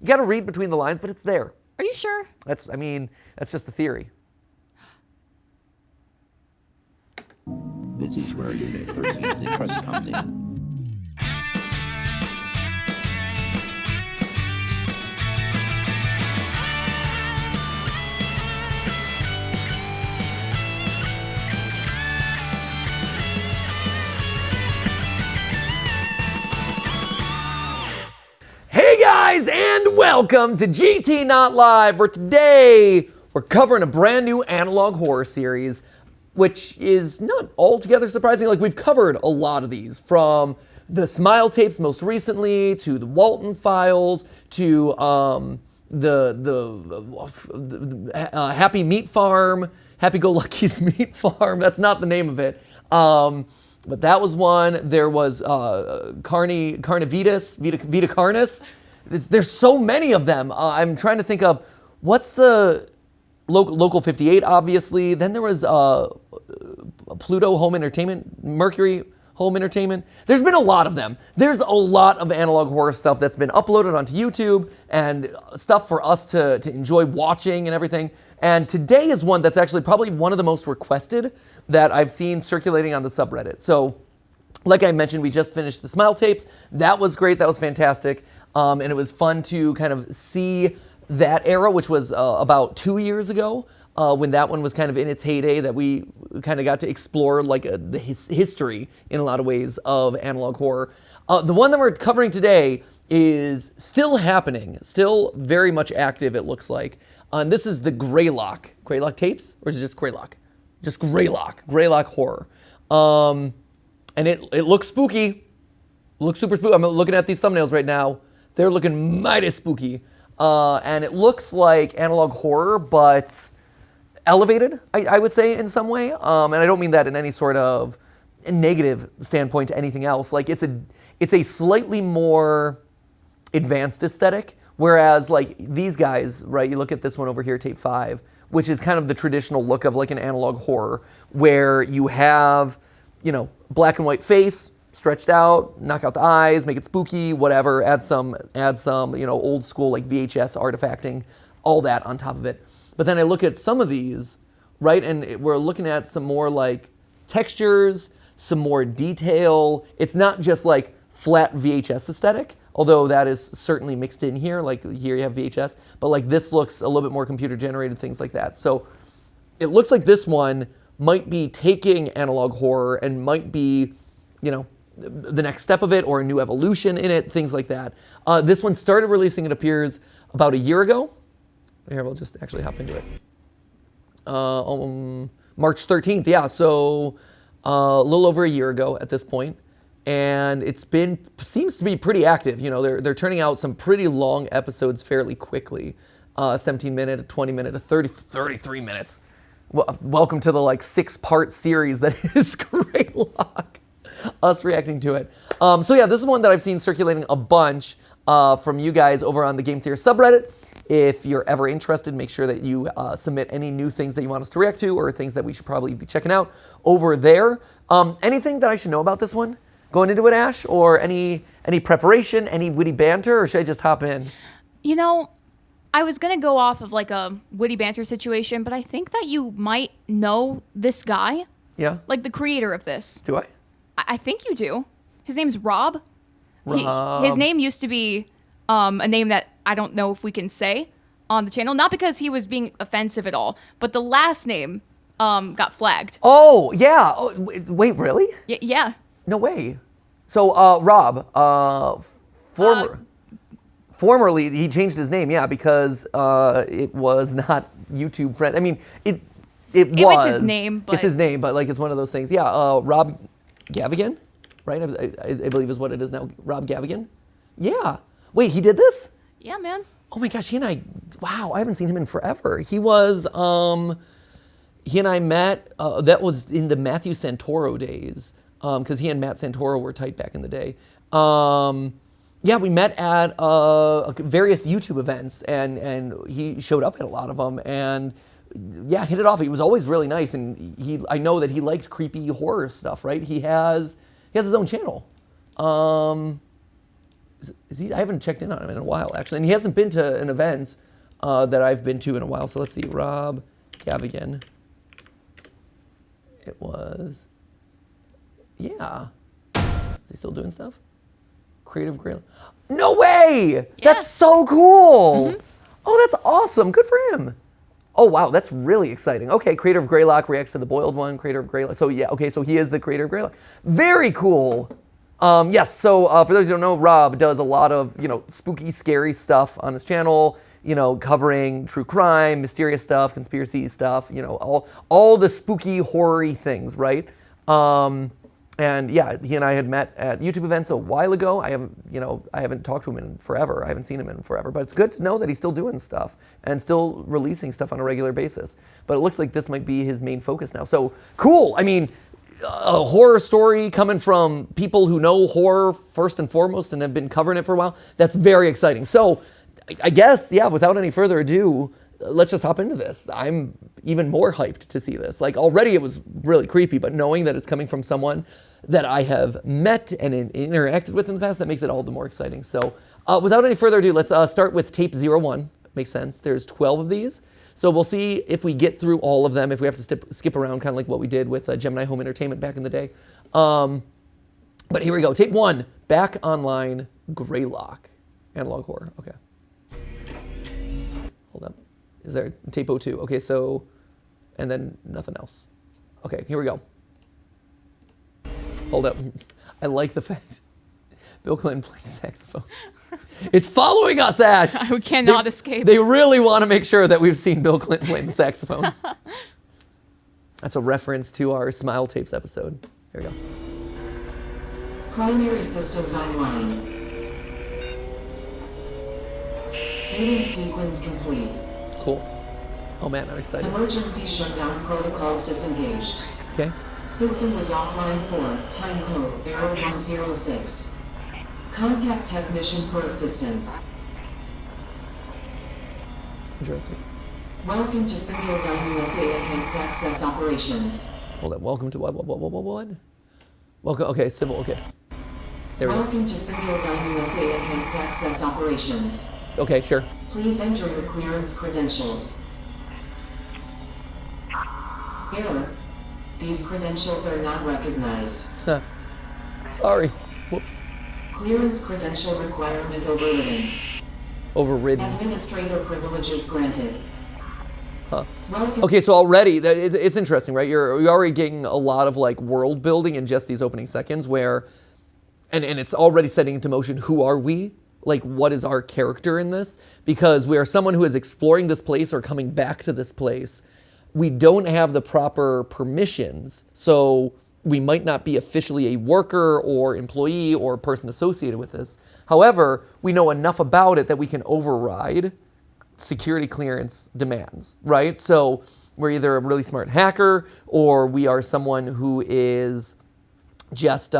You got to read between the lines, but it's there. Are you sure? That's just the theory. This is where Unit 13's interest comes in. Hey guys, and welcome to GT Not Live, where today we're covering a brand new analog horror series, which is not altogether surprising. Like, we've covered a lot of these, from the Smile tapes most recently, to the Walton Files, to the Happy Meat Farm, Happy Go Lucky's Meat Farm. That's not the name of it. But that was one. There was Carnivitas, Vita Carnis. There's so many of them. I'm trying to think of what's the Local 58, obviously. Then there was Pluto Home Entertainment, Mercury Home Entertainment. There's been a lot of them. There's a lot of analog horror stuff that's been uploaded onto YouTube and stuff for us to enjoy watching and everything. And today is one that's actually probably one of the most requested that I've seen circulating on the subreddit. So, like I mentioned, we just finished the Smile tapes. That was great. That was fantastic. And it was fun to kind of see that era, which was about 2 years ago, when that one was kind of in its heyday, that we kind of got to explore like the history in a lot of ways of analog horror. The one that we're covering today is still happening, still very much active, it looks like. And this is the Greylock. Greylock tapes? Or is it just Greylock? Just Greylock. Greylock horror. And it looks spooky. Looks super spooky. I'm looking at these thumbnails right now. They're looking mighty spooky. And it looks like analog horror, but elevated, I would say, in some way. And I don't mean that in any sort of negative standpoint to anything else. Like, it's a slightly more advanced aesthetic, whereas like these guys, right, you look at this one over here, tape 5, which is kind of the traditional look of like an analog horror, where you have, black and white face, stretched out, knock out the eyes, make it spooky, whatever, add some, old school like VHS artifacting, all that on top of it. But then I look at some of these, right, and we're looking at some more like textures, some more detail. It's not just like flat VHS aesthetic, although that is certainly mixed in here. Like here you have VHS, but like this looks a little bit more computer generated, things like that. So it looks like this one might be taking analog horror and might be, the next step of it, or a new evolution in it, things like that. This one started releasing, it appears, about a year ago. Here, we'll just actually hop into it. March 13th, yeah, so a little over a year ago at this point. And seems to be pretty active. They're turning out some pretty long episodes fairly quickly. 17-minute, a 20-minute, a 33 minutes. Welcome to the 6-part series that is Greylock. Us reacting to it. So yeah, this is one that I've seen circulating a bunch from you guys over on the Game Theory subreddit. If you're ever interested, make sure that you submit any new things that you want us to react to, or things that we should probably be checking out over there. Anything that I should know about this one going into it, Ash? Or any preparation, any witty banter, or should I just hop in? I was going to go off of like a witty banter situation, but I think that you might know this guy. Yeah? Like the creator of this. Do I? I think you do. His name's Rob. Rob. His name used to be a name that I don't know if we can say on the channel. Not because he was being offensive at all, but the last name got flagged. Oh, yeah. Oh, wait, really? Yeah. No way. So, Rob, formerly, he changed his name, yeah, because it was not YouTube friend. I mean, it was. It's his name, but... It's his name, but it's one of those things. Yeah, Rob Gavigan, right? I believe is what it is now. Rob Gavigan. Yeah. Wait, he did this? Yeah, man. Oh my gosh, wow, I haven't seen him in forever. He and I met, that was in the Matthew Santoro days, because he and Matt Santoro were tight back in the day. Yeah, we met at various YouTube events, and he showed up at a lot of them, and yeah, hit it off. He was always really nice, and I know that he liked creepy horror stuff, right? He has his own channel. Is he? I haven't checked in on him in a while, actually. And he hasn't been to an event that I've been to in a while. So let's see. Rob Gavigan. It was... Yeah. Is he still doing stuff? Creative Greylock. No way! Yeah. That's so cool! Oh, that's awesome. Good for him. Oh, wow. That's really exciting. Okay, creator of Greylock reacts to the boiled one. Creator of Greylock. So, yeah, okay, so he is the creator of Greylock. Very cool. Yes, so for those who don't know, Rob does a lot of, spooky, scary stuff on his channel, covering true crime, mysterious stuff, conspiracy stuff, all the spooky, horror-y things, right? And yeah, he and I had met at YouTube events a while ago. I haven't talked to him in forever. I haven't seen him in forever, but it's good to know that he's still doing stuff and still releasing stuff on a regular basis. But it looks like this might be his main focus now. So cool. I mean, a horror story coming from people who know horror first and foremost and have been covering it for a while. That's very exciting. So I guess, yeah, without any further ado, let's just hop into this. I'm even more hyped to see this. Like already it was really creepy, but knowing that it's coming from someone that I have met and interacted with in the past, that makes it all the more exciting. So without any further ado, let's start with tape 01. Makes sense. There's 12 of these. So we'll see if we get through all of them, if we have to skip around, kind of like what we did with Gemini Home Entertainment back in the day. But here we go. Tape 1, Back Online, Greylock. Analog horror. Okay. Hold up. Is there tape 02? Okay, so, and then nothing else. Okay, here we go. Hold up. I like the fact Bill Clinton plays saxophone. It's following us, Ash. We cannot escape. They really want to make sure that we've seen Bill Clinton playing the saxophone. That's a reference to our Smile Tapes episode. Here we go. Primary systems online. Meeting sequence complete. Cool. Oh man, I'm excited. Emergency shutdown protocols disengaged. Okay. System was offline for time code 0106. Contact technician for assistance. Interesting. Welcome to Single Dime USA Enhanced Access Operations. Hold on. Welcome to what? Welcome. Okay, civil. Okay. There we go. Welcome to Single Dime USA Enhanced Access Operations. Okay, sure. Please enter your clearance credentials. Error. These credentials are not recognized. Sorry. Whoops. Clearance credential requirement overridden. Overridden. Administrator privileges granted. Huh. Welcome. Okay, so already it's interesting, right? You're already getting a lot of like world building in just these opening seconds, where, and it's already setting into motion. Who are we? Like, what is our character in this? Because we are someone who is exploring this place or coming back to this place. We don't have the proper permissions, so we might not be officially a worker or employee or person associated with this. However, we know enough about it that we can override security clearance demands, right? So we're either a really smart hacker or we are someone who is just,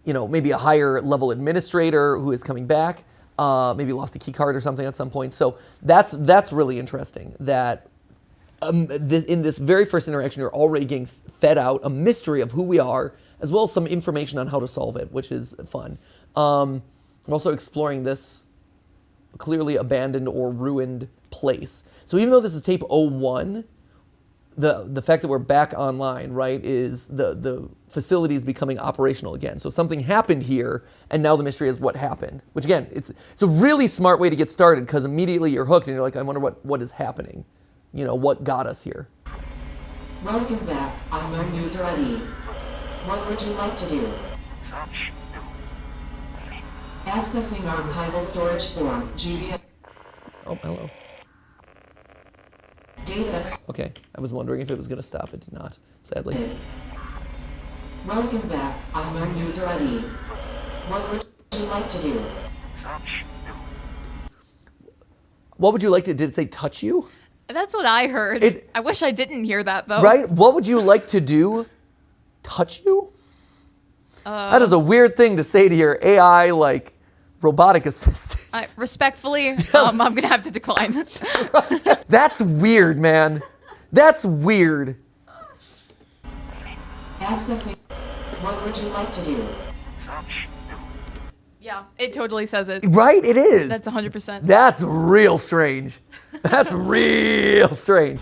maybe a higher level administrator who is coming back, maybe lost a key card or something at some point. So that's really interesting that in this very first interaction, you're already getting fed out a mystery of who we are, as well as some information on how to solve it, which is fun. We're also exploring this clearly abandoned or ruined place. So even though this is tape 01, the fact that we're back online, right, is the facility is becoming operational again. So something happened here, and now the mystery is what happened. Which again, it's a really smart way to get started, because immediately you're hooked and you're like, I wonder what is happening. What got us here? Welcome back, unknown user ID. What would you like to do? Accessing archival storage form, GBA. Oh, hello. Data. Okay, I was wondering if it was going to stop. It did not, sadly. Welcome back, unknown user ID. What would you like to do? What would you like to, did it say touch you? That's what I heard. I wish I didn't hear that, though. Right? What would you like to do? Touch you? That is a weird thing to say to your AI, robotic assistant. Respectfully, I'm going to have to decline. That's weird, man. That's weird. Accessing. What would you like to do? Yeah, it totally says it. Right? It is. That's 100%. That's real strange. That's real strange.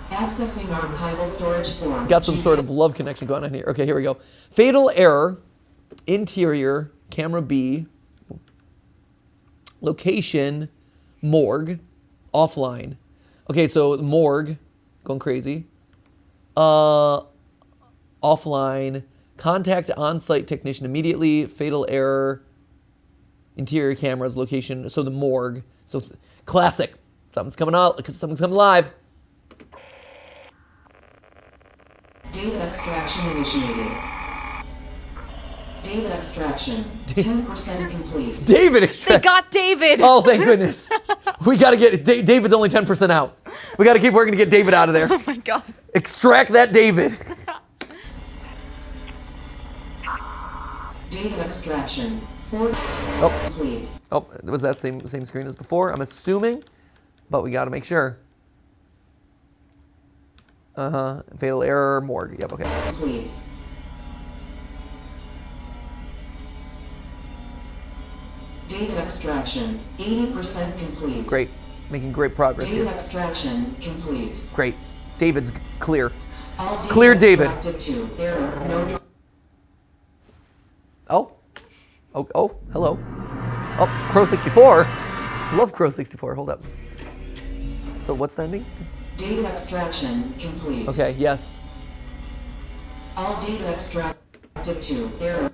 Accessing archival storage form. Got some sort of love connection going on here. Okay, here we go. Fatal error. Interior. Camera B. Location. Morgue. Offline. Okay, so morgue. Going crazy. Offline. Contact on-site technician immediately. Fatal error. Interior cameras. Location. So the morgue. So classic. Something's coming out. Something's coming live. Data extraction initiated. Data extraction 10% complete. David They extract. got David. Oh, thank goodness. We got to get David's only 10% out. We got to keep working to get David out of there. Oh my god. Extract that David. Data extraction 4 complete. Oh, was that same screen as before? I'm assuming, but we got to make sure. Fatal error, morgue. Yep, okay. Complete. Data extraction 80% complete. Great. Making great progress Data here. extraction complete. Great. David's clear. All data Clear David. extracted to error, no. Oh, hello. Oh, Crow 64. Love Crow 64. Hold up. So what's the ending? Data extraction complete. Okay, yes. All data extracted to error.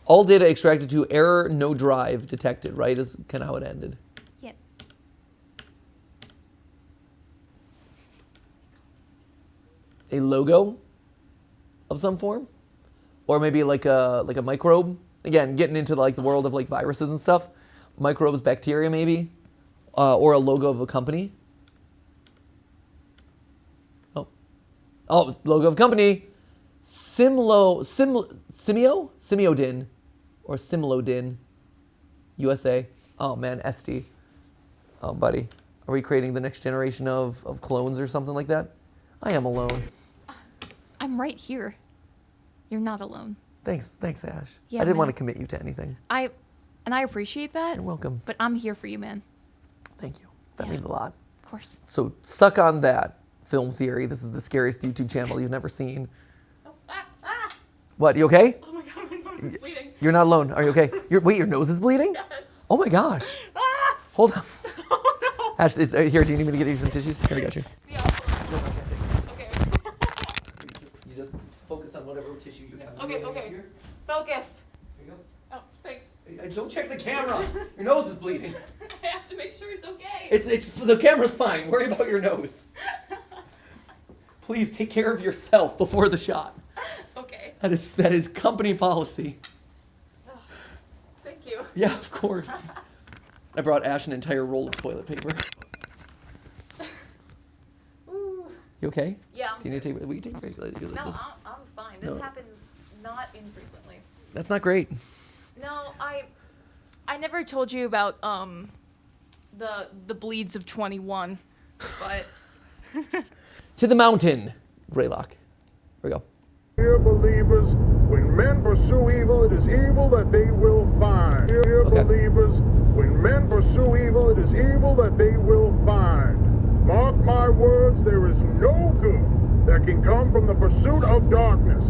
All data extracted to error, no drive detected, right? Is kind of how it ended. Yep. A logo of some form, or maybe like a microbe. Again, getting into like the world of like viruses and stuff. Microbes, bacteria, maybe, or a logo of a company. Oh, logo of company. Simiodin, or Simlodin, USA. Oh man, SD. Oh buddy, are we creating the next generation of clones or something like that? I am alone. I'm right here. You're not alone. Thanks, Ash. Yeah, I didn't want man. to commit you to anything. I appreciate that. You're welcome. But I'm here for you, man. Thank you. That Yeah. means a lot. Of course. So stuck on that film theory. This is the scariest YouTube channel you've never seen. What? You okay? Oh my god, my nose is bleeding. You're not alone. Are you okay? Wait, your nose is bleeding? Yes. Oh my gosh. Hold on. Oh Ash, here. Do you need me to get you some tissues? Here, I got you. no. Yeah. Okay. You just focus on whatever tissue you have. Okay. Focused. Here you Oh, thanks. go. Don't check the camera. Your nose is bleeding. I have to make sure it's okay. It's the camera's fine. Worry about your nose. Please take care of yourself before the shot. Okay. That is company policy. Thank you. Yeah, of course. I brought Ash an entire roll of toilet paper. Ooh. You okay? Yeah. Do you need to take? We can take a break. No, This- I'm fine. This No. happens not infrequently. That's not great. No, I never told you about the bleeds of 21, but To the mountain, Greylock. Here we go. Dear believers, when men pursue evil, it is evil that they will find. Dear Okay. believers, when men pursue evil, it is evil that they will find. Mark my words, there is no good that can come from the pursuit of darkness.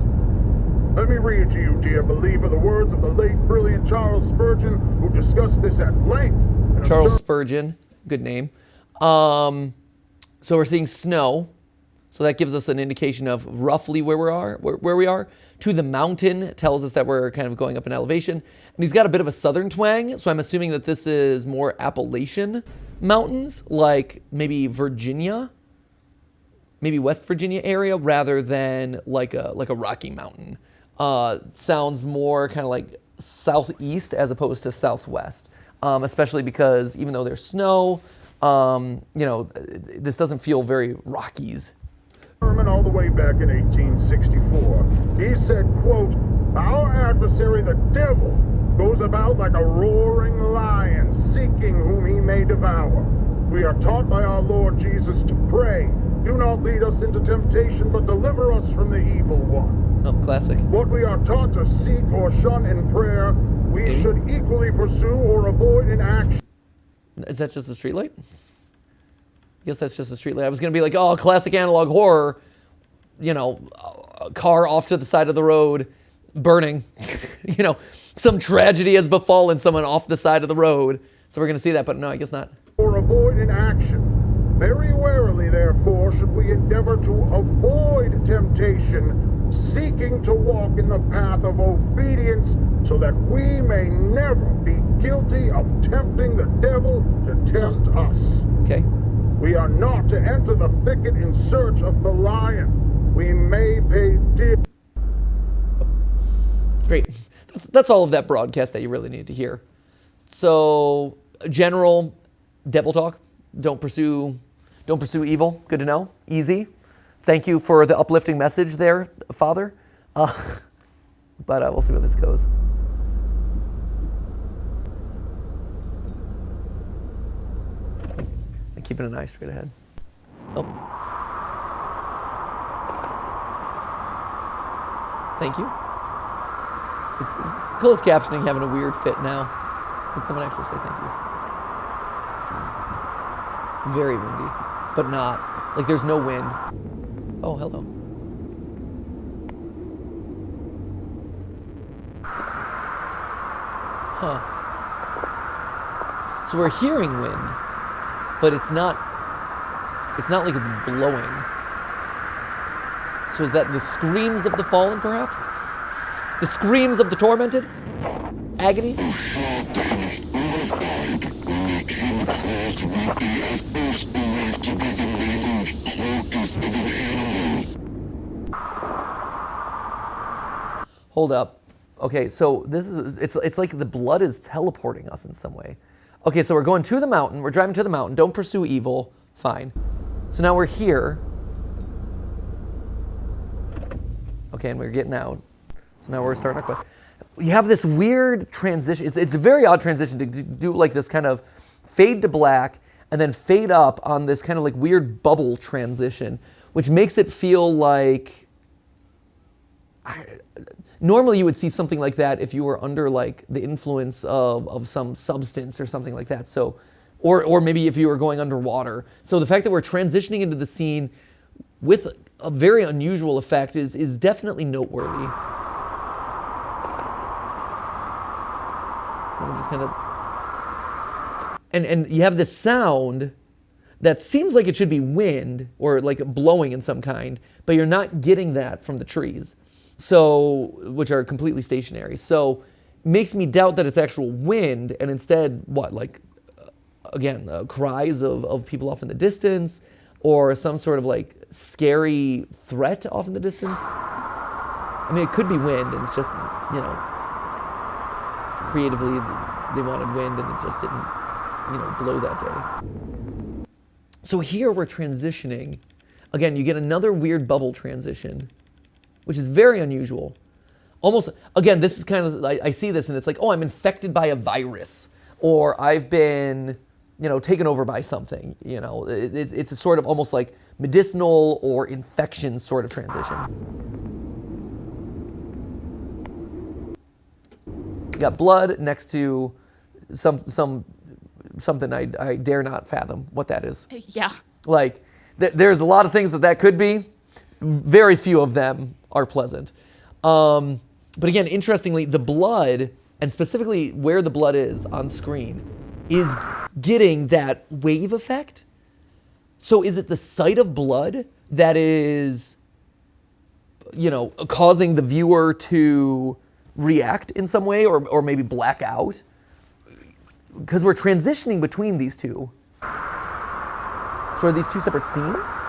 Let me read to you, dear believer, the words of the late brilliant Charles Spurgeon, who discussed this at length. in a Charles sermon Spurgeon, good name. So we're seeing snow. So that gives us an indication of roughly where we are. To the mountain tells us that we're kind of going up in elevation. And he's got a bit of a southern twang, so I'm assuming that this is more Appalachian mountains, like maybe Virginia, maybe West Virginia area, rather than like a Rocky Mountain. Sounds more kind of like southeast as opposed to southwest, especially because even though there's snow, this doesn't feel very Rockies. sermon all the way back in 1864. He said, quote, "Our adversary, the devil, goes about like a roaring lion, seeking whom he may devour. We are taught by our Lord Jesus to pray, Do not lead us into temptation, but deliver us from the evil one. Oh, classic. What we are taught to seek or shun in prayer, we should equally pursue or avoid in action. Is that just a streetlight? I guess that's just a streetlight. I was going to be like, oh, classic analog horror, you know, a car off to the side of the road, burning. You know, some tragedy has befallen someone off the side of the road. So we're going to see that, but no, I guess not. Or avoid in action. Very warily, therefore, should we endeavor to avoid temptation, seeking to walk in the path of obedience, so that we may never be guilty of tempting the devil to tempt us. Okay. We are not to enter the thicket in search of the lion. We may pay dear. Great. That's all of that broadcast that you really need to hear. So, general devil talk. Don't pursue evil. Good to know. Easy. Thank you for the uplifting message there, Father. But we'll see where this goes. I'm keeping an eye straight ahead. Oh. Thank you. Is closed captioning having a weird fit now? Did someone actually say thank you? Very windy, but not. Like there's no wind. Oh, hello. Huh. So we're hearing wind, but it's not like it's blowing. So is that the screams of the fallen, perhaps? The screams of the tormented? Agony? Hold up. Okay, so this is it's like the blood is teleporting us in some way. Okay, so we're going to the mountain. We're driving to the mountain. Don't pursue evil. Fine. So now we're here. Okay, and we're getting out. So now we're starting our quest. You have this weird transition. It's a very odd transition to do like this kind of fade to black and then fade up on this kind of like weird bubble transition, which makes it feel like... Normally you would see something like that if you were under like the influence of some substance or something like that. So, or maybe if you were going underwater. So the fact that we're transitioning into the scene with a very unusual effect is definitely noteworthy. And just kind of, and you have this sound that seems like it should be wind or like blowing in some kind, but you're not getting that from the trees. So, which are completely stationary. So, makes me doubt that it's actual wind, and instead, what, like, again, cries of people off in the distance, or some sort of like scary threat off in the distance. I mean, it could be wind, and it's just, you know, creatively they wanted wind, and it just didn't, you know, blow that day. So here we're transitioning. Again, you get another weird bubble transition, which is very unusual. Almost, again, this is kind of, I see this and it's like, oh, I'm infected by a virus, or I've been, you know, taken over by something. You know, it's a sort of almost like medicinal or infection sort of transition. You got blood next to something I dare not fathom what that is. Yeah. Like, there's a lot of things that could be. Very few of them are pleasant. But again, interestingly, the blood, and specifically where the blood is on screen, is getting that wave effect. So is it the sight of blood that is, you know, causing the viewer to react in some way, or maybe black out? Because we're transitioning between these two. So are these two separate scenes?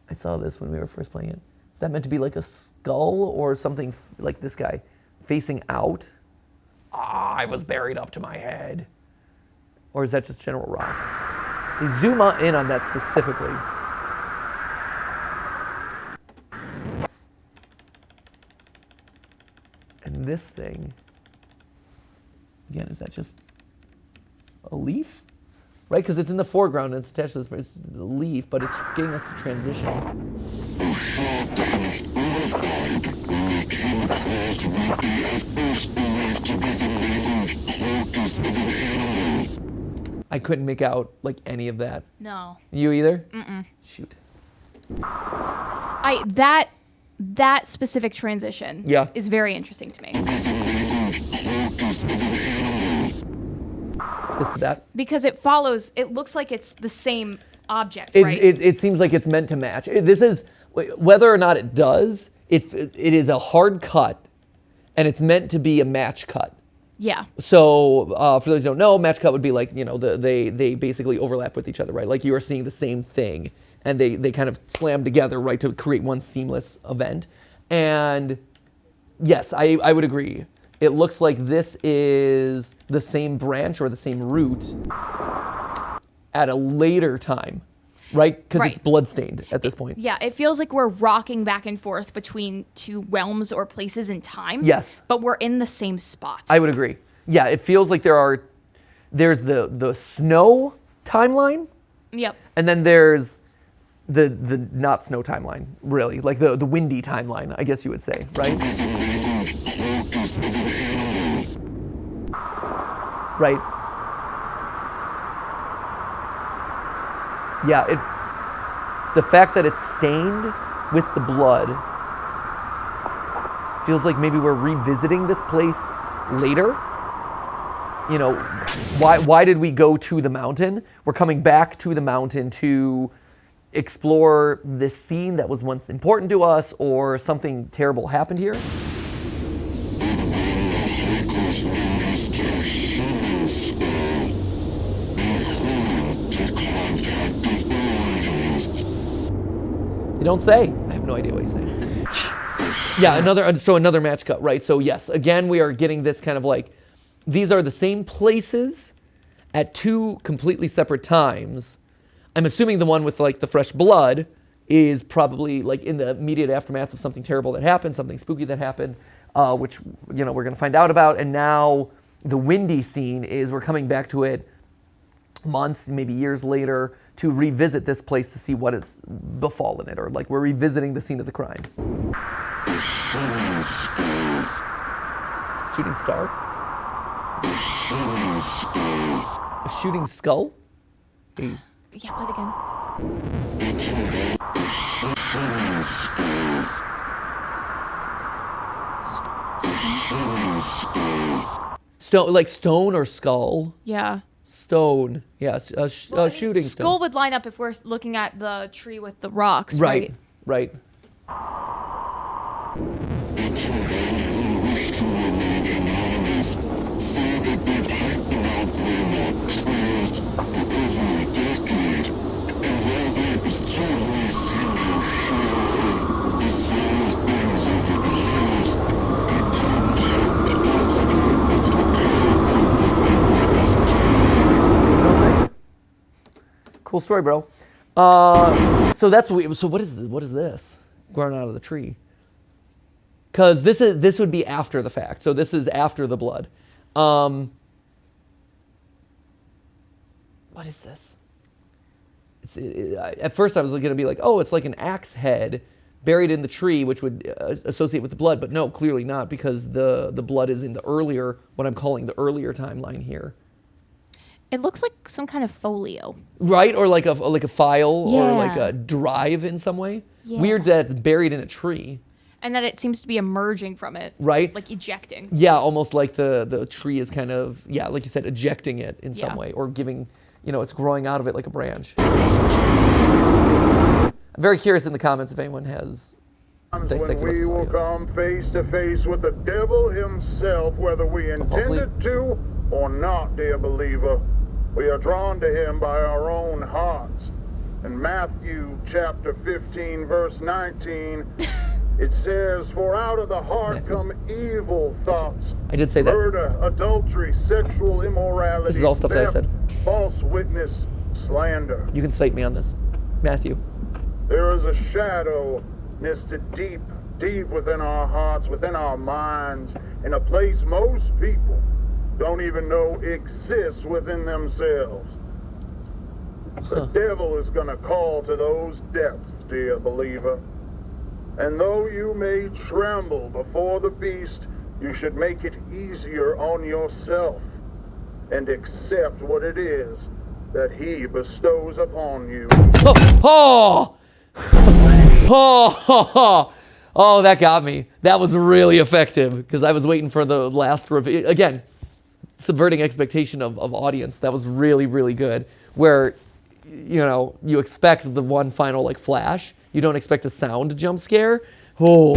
I saw this when we were first playing it. Is that meant to be like a skull or something like this guy facing out? I was buried up to my head. Or is that just general rocks? They zoom in on that specifically. And this thing Again, is that just a leaf? Right, because it's in the foreground and it's attached to this, but it's a leaf, but it's getting us to transition. I couldn't make out like any of that. No. You either? Mm-mm. Shoot. That specific transition is very interesting to me. This to that? Because it looks like it's the same object, It, right? it seems like it's meant to match. This is, whether or not it does, it is a hard cut, and it's meant to be a match cut. Yeah. So for those who don't know, match cut would be like, they basically overlap with each other, right? Like you are seeing the same thing, and they kind of slam together, right, to create one seamless event. And yes, I would agree. It looks like this is the same branch or the same root at a later time, right? Because it's bloodstained at this point. Yeah, it feels like we're rocking back and forth between two realms or places in time. Yes. But we're in the same spot. I would agree. Yeah, it feels like there's the snow timeline. Yep. And then there's the not snow timeline, really. Like the windy timeline, I guess you would say, right? Right. Yeah, the fact that it's stained with the blood feels like maybe we're revisiting this place later. Why did we go to the mountain? We're coming back to the mountain to explore this scene that was once important to us, or something terrible happened here. You don't say. I have no idea what he's saying. Yeah, another match cut, right? So yes, again, we are getting this kind of like, these are the same places at two completely separate times. I'm assuming the one with like the fresh blood is probably like in the immediate aftermath of something terrible that happened, something spooky that happened, which we're going to find out about. And now the windy scene is we're coming back to it months, maybe years later, to revisit this place to see what has befallen it, or like we're revisiting the scene of the crime. Shooting star? A shooting skull? Yeah, play it again. Stone, like stone or skull? Yeah. Stone, yes, shooting Skull stone. would line up if we're looking at the tree with the rocks, right? Right. Cool story, bro. So what is this growing out of the tree? Because this would be after the fact. So this is after the blood. What is this? At first I was going to be like, oh, it's like an axe head buried in the tree, which would associate with the blood. But no, clearly not, because the blood is in the earlier, what I'm calling the earlier timeline here. It looks like some kind of folio. Right, or like a file, or Yeah. like a drive in some way. Yeah. Weird that it's buried in a tree. And that it seems to be emerging from it. Right. Like ejecting. Yeah, almost like the tree is kind of, like you said, ejecting it in some Yeah. way, or giving, it's growing out of it like a branch. I'm very curious in the comments if anyone has dissected when what we this will audio is. come face to face with the devil himself, whether we Don't fall asleep. intended to or not, dear believer. We are drawn to him by our own hearts. In Matthew chapter 15, verse 19, it says, "For out of the heart come evil thoughts, I did say that. murder, adultery, sexual immorality, This is all stuff that I said. false witness, slander." You can cite me on this. Matthew. There is a shadow nested deep, deep within our hearts, within our minds, in a place most people don't even know exists within themselves. The devil is going to call to those depths, dear believer. And though you may tremble before the beast, you should make it easier on yourself and accept what it is that he bestows upon you. Oh! Oh! Oh, that got me. That was really effective because I was waiting for the last reveal. Again, subverting expectation of audience. That was really, really good. Where, you know, you expect the one final like flash. You don't expect a sound jump scare. Oh.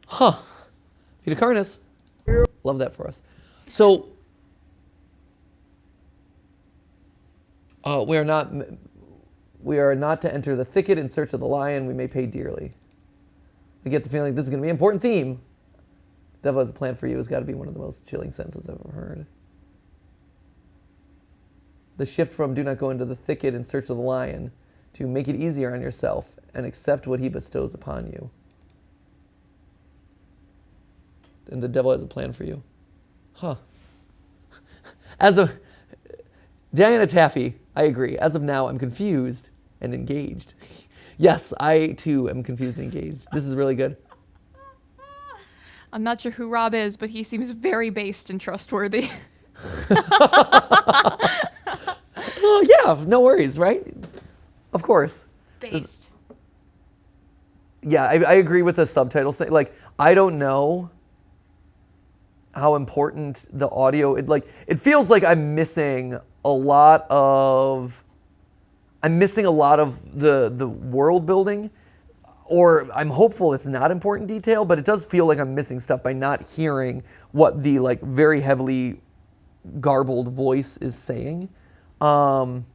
Huh. Peter Carnes. Love that for us. So, we are not to enter the thicket in search of the lion. We may pay dearly. I get the feeling this is going to be an important theme. Devil has a plan for you has got to be one of the most chilling sentences I've ever heard. The shift from do not go into the thicket in search of the lion to make it easier on yourself and accept what he bestows upon you. And the devil has a plan for you. Huh. As of Diana Taffy, I agree. As of now, I'm confused and engaged. Yes, I too am confused and engaged. This is really good. I'm not sure who Rob is, but he seems very based and trustworthy. Oh, yeah, no worries, right? Of course. Based. Yeah, I agree with the subtitle. Like, I don't know how important the audio, it feels like I'm missing a lot of the world building, or I'm hopeful it's not important detail, but it does feel like I'm missing stuff by not hearing what the like very heavily garbled voice is saying. Thoughts,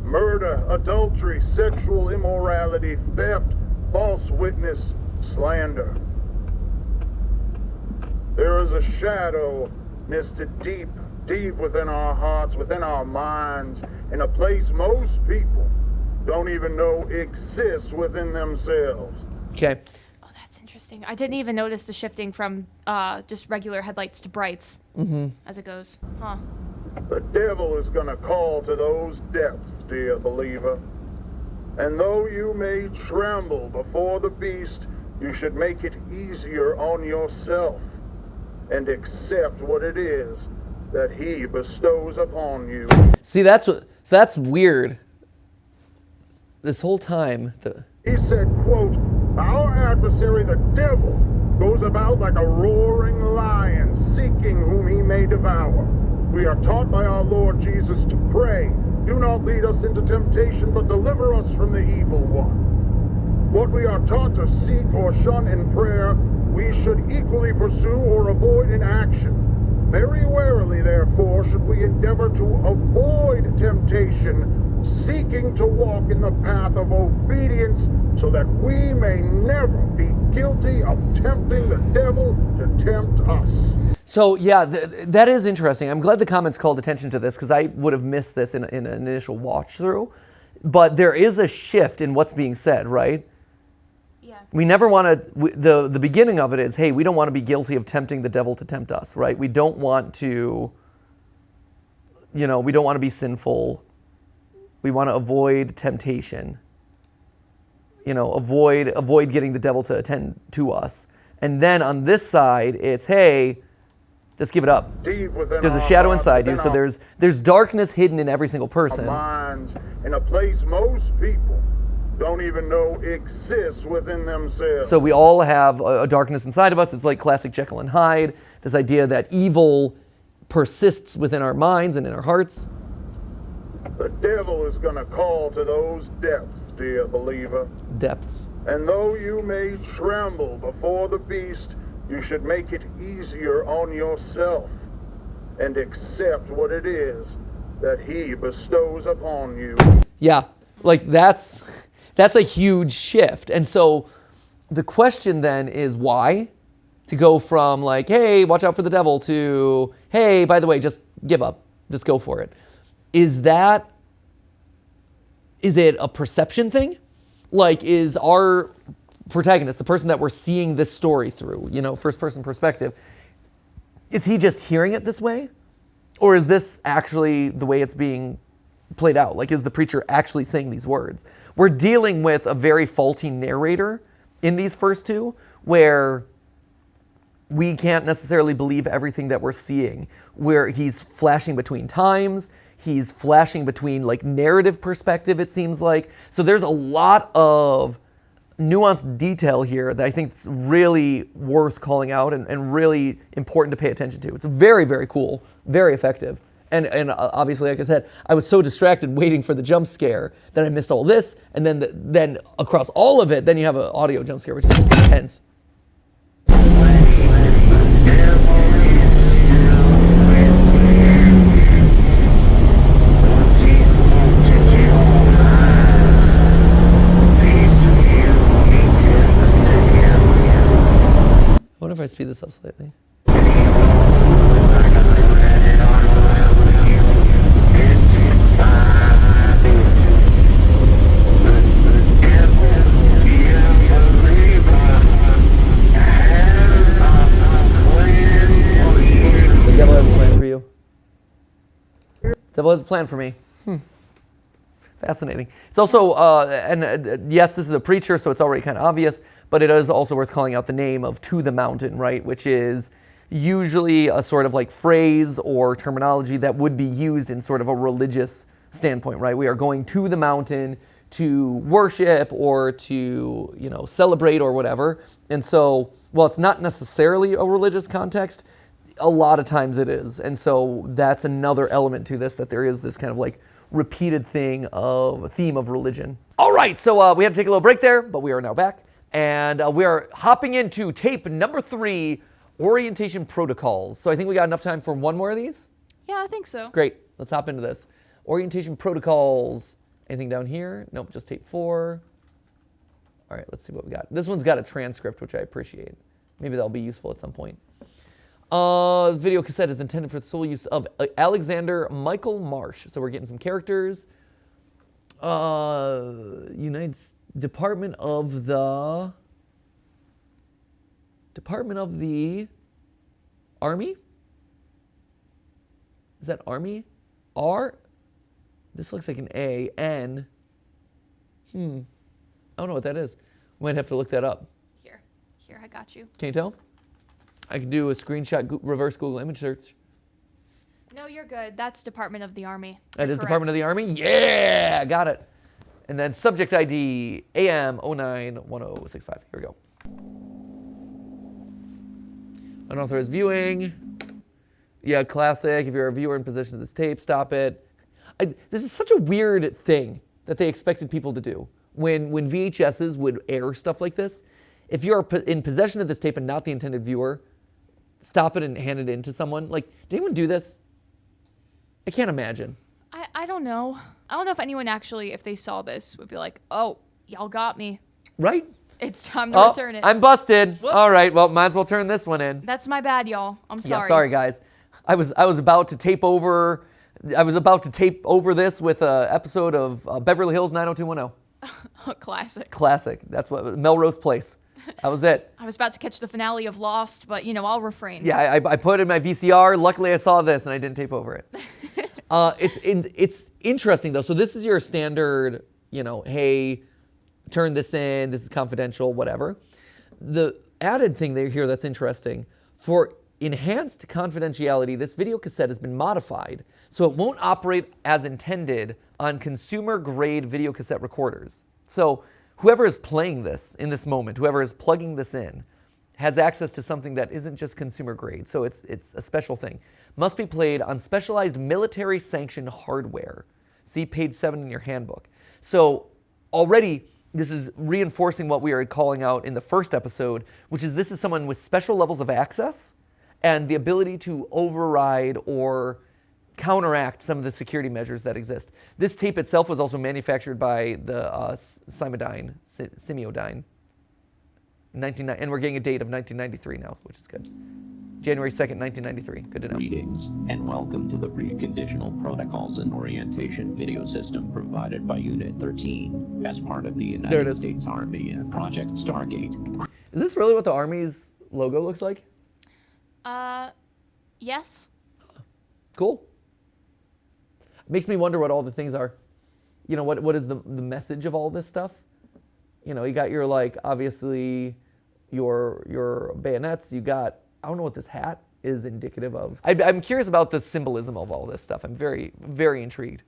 murder, adultery, sexual immorality, theft, false witness, slander. There is a shadow misted deep, deep within our hearts, within our minds, in a place most people don't even know exists within themselves. Okay. Oh, that's interesting. I didn't even notice the shifting from just regular headlights to brights as it goes. Huh. The devil is going to call to those depths, dear believer. And though you may tremble before the beast, you should make it easier on yourself and accept what it is that he bestows upon you. See, that's weird. This whole time, He said, quote, our adversary, the devil, goes about like a roaring lion, seeking whom he may devour. We are taught by our Lord Jesus to pray, do not lead us into temptation, but deliver us from the evil one. What we are taught to seek or shun in prayer, we should equally pursue or avoid in action. Very warily, therefore, should we endeavor to avoid temptation, seeking to walk in the path of obedience, so that we may never be guilty of tempting the devil to tempt us. So yeah, that is interesting. I'm glad the comments called attention to this because I would have missed this in an initial watch through. But there is a shift in what's being said, right? Yeah. We never want to, the beginning of it is, hey, we don't want to be guilty of tempting the devil to tempt us, right? We don't want to, we don't want to be sinful. We want to avoid temptation. Avoid getting the devil to attend to us. And then on this side, it's, hey, just give it up. There's a shadow inside you, so there's darkness hidden in every single person. Minds in a place most people don't even know exists within themselves. So we all have a darkness inside of us. It's like classic Jekyll and Hyde. This idea that evil persists within our minds and in our hearts. The devil is gonna call to those depths, dear believer. Depths. And though you may tremble before the beast, you should make it easier on yourself and accept what it is that he bestows upon you. Yeah, like that's a huge shift. And so the question then is why? To go from like, hey, watch out for the devil to, hey, by the way, just give up. Just go for it. Is it a perception thing? Like, is our protagonist, the person that we're seeing this story through, first person perspective, is he just hearing it this way? Or is this actually the way it's being played out? Like, is the preacher actually saying these words? We're dealing with a very faulty narrator in these first two, where we can't necessarily believe everything that we're seeing, where he's flashing between times, he's flashing between like narrative perspective, it seems like. So there's a lot of nuanced detail here that I think is really worth calling out and really important to pay attention to. It's very, very cool, very effective. And obviously, like I said, I was so distracted waiting for the jump scare that I missed all this. And then across all of it, then you have an audio jump scare, which is intense. I wonder if I speed this up slightly. The devil has a plan for you. The devil has a plan for me. Fascinating. It's also, yes, this is a preacher, so it's already kind of obvious, but it is also worth calling out the name of To the Mountain, right? Which is usually a sort of like phrase or terminology that would be used in sort of a religious standpoint, right? We are going to the mountain to worship or to, celebrate or whatever. And so, while it's not necessarily a religious context, a lot of times it is. And so that's another element to this, that there is this kind of like repeated theme of religion. All right, so we had to take a little break there, but we are now back. And we are hopping into tape number 3, orientation protocols. So I think we got enough time for one more of these? Yeah, I think so. Great, let's hop into this. Orientation protocols. Anything down here? Nope, just tape 4. All right, let's see what we got. This one's got a transcript, which I appreciate. Maybe that'll be useful at some point. Video cassette is intended for the sole use of Alexander Michael Marsh. So we're getting some characters. United Department of the Army? Is that Army? R? This looks like an A. N. I don't know what that is. Might have to look that up. Here, I got you. Can you tell? I can do a screenshot reverse Google image search. No, you're good. That's Department of the Army. That is Correct. Department of the Army? Yeah, got it. And then subject ID AM 091065. Here we go. Unauthorized viewing. Yeah, classic. If you're a viewer in possession of this tape, stop it. This is such a weird thing that they expected people to do. When VHSs would air stuff like this, if you're in possession of this tape and not the intended viewer, stop it and hand it in to someone. Like, did anyone do this? I can't imagine. I don't know. I don't know if anyone actually, if they saw this, would be like, oh, y'all got me. Right? It's time to return it. I'm busted. Whoops. All right, well, might as well turn this one in. That's my bad, y'all. I'm sorry. Yeah, sorry, guys. I was about to tape over this with an episode of Beverly Hills 90210. Classic. Classic. That's what Melrose Place. That was it. I was about to catch the finale of Lost, but I'll refrain. Yeah, I put it in my VCR. Luckily, I saw this and I didn't tape over it. It's interesting though. So this is your standard, hey, turn this in. This is confidential, whatever. The added thing here that's interesting, for enhanced confidentiality, this video cassette has been modified so it won't operate as intended on consumer grade video cassette recorders. So whoever is playing this in this moment, whoever is plugging this in, has access to something that isn't just consumer grade. So it's a special thing. Must be played on specialized military sanctioned hardware. See page 7 in your handbook. So already this is reinforcing what we are calling out in the first episode, which is this is someone with special levels of access and the ability to override or counteract some of the security measures that exist. This tape itself was also manufactured by the Semiodyne. And we're getting a date of 1993 now, which is good. January 2nd, 1993. Good to know. Greetings, and welcome to the Preconditional Protocols and Orientation video system provided by Unit 13 as part of the There it United is. States Army and Project Stargate. Is this really what the Army's logo looks like? Yes. Cool. Makes me wonder what all the things are. You know, what is the message of all this stuff? You know, you got your, like, obviously your bayonets. You got, I don't know what this hat is indicative of. I'm curious about the symbolism of all this stuff. I'm very, very intrigued.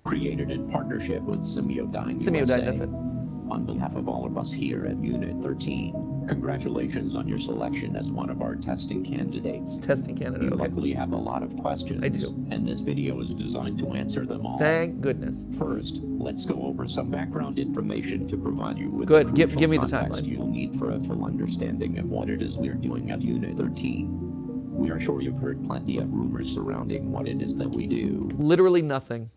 Created in partnership with Semiodyne USA. Semiodyne, that's it. On behalf of all of us here at Unit 13, congratulations on your selection as one of our testing candidates. Testing candidate, You okay. luckily have a lot of questions. I do. And this video is designed to answer them all. Thank goodness. First, let's go over some background information to provide you with Good. the Give crucial me the context timeline. you'll need for a full understanding of what it is we're doing at Unit 13. We are sure you've heard plenty of rumors surrounding what it is that we do. Literally nothing.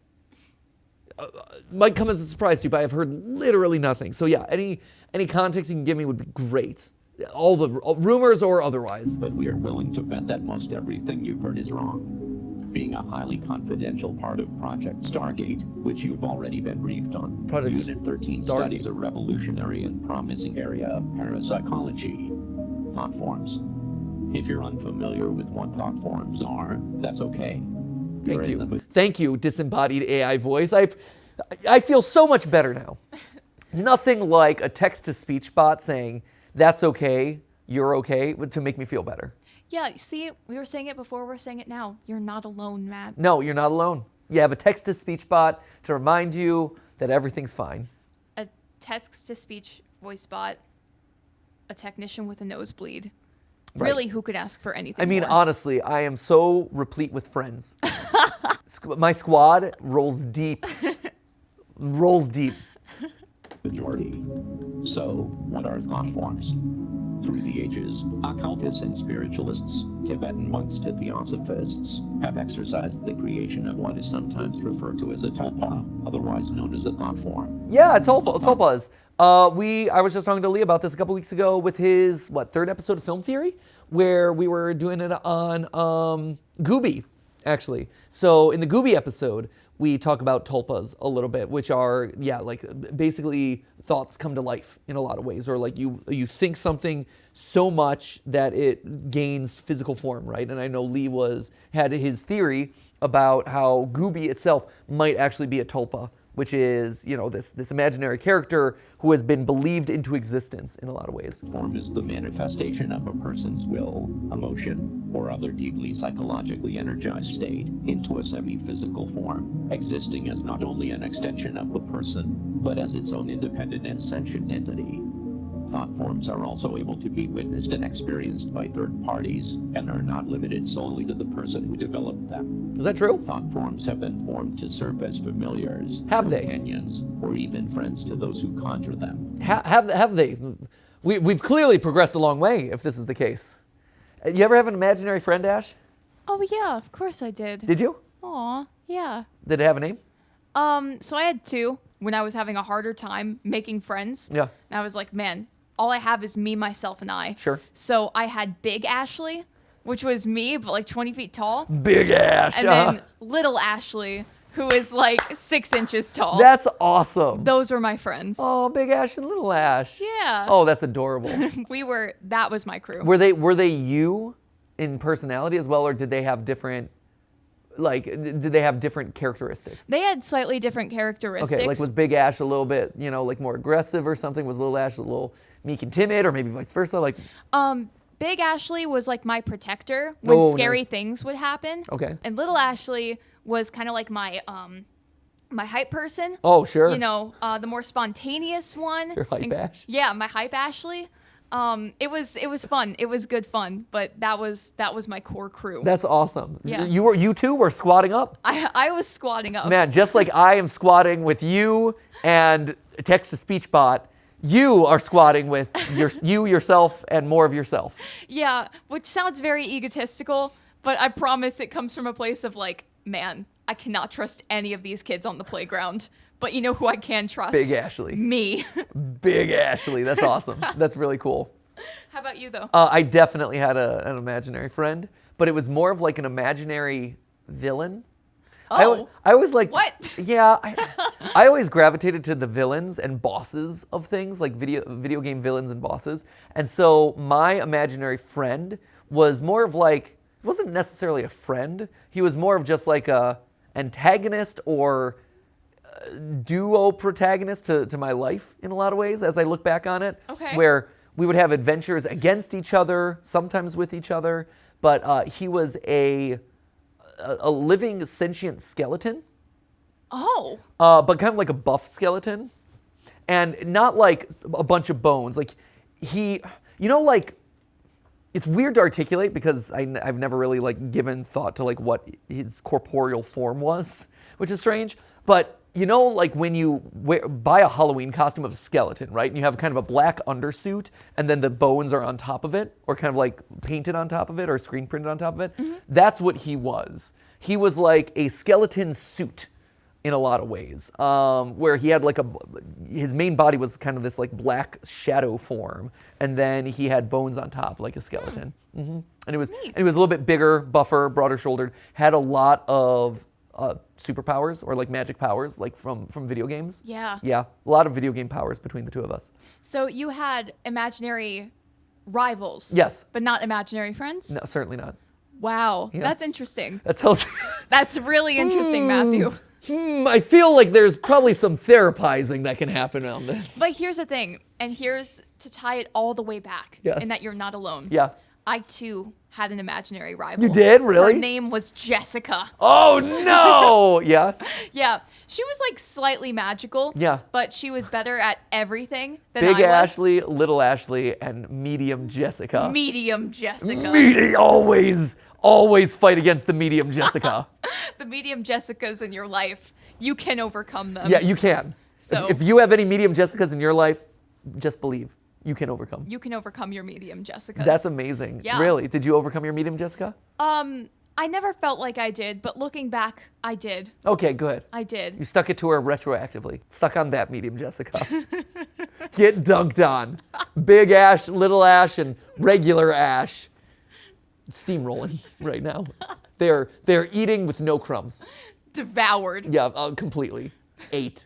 Might come as a surprise to you, but I've heard literally nothing. So yeah, any context you can give me would be great. All the rumors or otherwise. But we are willing to bet that most everything you've heard is wrong. Being a highly confidential part of Project Stargate, which you've already been briefed on, Project Unit 13 Stargate. studies a revolutionary and promising area of parapsychology, thought forms. If you're unfamiliar with what thought forms are, that's okay. You're Thank in the you. Thank you, disembodied AI voice. I feel so much better now. Nothing like a text-to-speech bot saying, that's okay, you're okay, to make me feel better. Yeah, see, we were saying it before, we're saying it now. You're not alone, Matt. No, you're not alone. You have a text-to-speech bot to remind you that everything's fine. A text-to-speech voice bot, a technician with a nosebleed. Right. Really, who could ask for anything I mean, more? honestly, I am so replete with friends. My squad rolls deep. Rolls deep. majority. So, what are thought forms? Through the ages, occultists and spiritualists, Tibetan monks to theosophists, have exercised the creation of what is sometimes referred to as a tulpa, otherwise known as a thought form. Yeah, tulpas. I was just talking to Lee about this a couple weeks ago with his, third episode of Film Theory, where we were doing it on Gooby, actually. So in the Gooby episode, we talk about tulpas a little bit, which are, basically thoughts come to life in a lot of ways, or like you think something so much that it gains physical form, right? And I know Lee had his theory about how Gooby itself might actually be a tulpa, which is, this imaginary character who has been believed into existence in a lot of ways. Form is the manifestation of a person's will, emotion, or other deeply psychologically energized state into a semi-physical form, existing as not only an extension of the person, but as its own independent and sentient entity. Thought forms are also able to be witnessed and experienced by third parties, and are not limited solely to the person who developed them. Is that true? Thought forms have been formed to serve as familiars, Have they? companions, or even friends to those who conjure them. Have they? We've clearly progressed a long way if this is the case. You ever have an imaginary friend, Ash? Oh yeah, of course I did. Did you? Aw, yeah. Did it have a name? So I had two when I was having a harder time making friends. Yeah. And I was like, man, all I have is me, myself, and I. Sure. So I had Big Ashley, which was me, but like 20 feet tall. Big Ash. And then Little Ashley, who is like 6 inches tall. That's awesome. Those were my friends. Oh, Big Ash and Little Ash. Yeah. Oh, that's adorable. That was my crew. Were they you in personality as well, or did they have different characteristics? They had slightly different characteristics. Okay, like was Big Ash a little bit, more aggressive or something? Was Little Ash a little meek and timid, or maybe vice versa? Like, Big Ashley was like my protector when scary nice. things would happen. Okay. And Little Ashley was kind of like my hype person. oh, sure. The more spontaneous one. Your hype Ash. Yeah, my hype Ashley. It was fun. It was good fun, but that was my core crew. That's awesome. Yeah. You two were squatting up? I was squatting up. Man, just like I am squatting with you and text-to-speech bot, you are squatting with yourself, and more of yourself. Yeah, which sounds very egotistical, but I promise it comes from a place of like, man, I cannot trust any of these kids on the playground. But you know who I can trust? Big Ashley. Me. Big Ashley. That's awesome. That's really cool. How about you, though? I definitely had an imaginary friend, but it was more of like an imaginary villain. Oh. I was like, What? Yeah, I always gravitated to the villains and bosses of things, like video game villains and bosses. And so my imaginary friend was more of like, he wasn't necessarily a friend. He was more of just like a antagonist or duo protagonist to my life in a lot of ways as I look back on it. Okay. Where we would have adventures against each other, sometimes with each other, but he was a living sentient skeleton. Oh. But kind of like a buff skeleton. And not like a bunch of bones. Like like, it's weird to articulate because I've never really like given thought to like what his corporeal form was, which is strange. But like when you buy a Halloween costume of a skeleton, right? And you have kind of a black undersuit and then the bones are on top of it or kind of like painted on top of it or screen printed on top of it. Mm-hmm. That's what he was. He was like a skeleton suit in a lot of ways, where he had like his main body was kind of this like black shadow form, and then he had bones on top like a skeleton. Mm-hmm. And he was a little bit bigger, buffer, broader shouldered, had a lot of superpowers or like magic powers, like from video games. Yeah. Yeah, a lot of video game powers between the two of us. So you had imaginary rivals. Yes. But not imaginary friends? No, certainly not. Wow, Yeah. that's interesting. That tells you. That's really interesting, Matthew. I feel like there's probably some therapizing that can happen on this. But here's the thing, and here's to tie it all the way back, Yes. in that you're not alone. Yeah. I, too, had an imaginary rival. You did? Really? Her name was Jessica. Oh, no! Yeah? Yeah. She was, like, slightly magical. Yeah. But she was better at everything than Big I was. Ashley, little Ashley, and medium Jessica. Medium Jessica. Always fight against the medium Jessica. The medium Jessicas in your life, you can overcome them. Yeah, you can. So- If you have any medium Jessicas in your life, just believe. You can overcome. You can overcome your medium Jessicas. That's amazing. Yeah. Really? Did you overcome your medium Jessica? I never felt like I did, but looking back, I did. Okay, good. I You did. stuck it to her retroactively. Stuck on that medium Jessica. Get dunked on. Big Ash, little Ash, and regular Ash. Steamrolling right now. They're eating with no crumbs. Devoured. Yeah, completely. 8.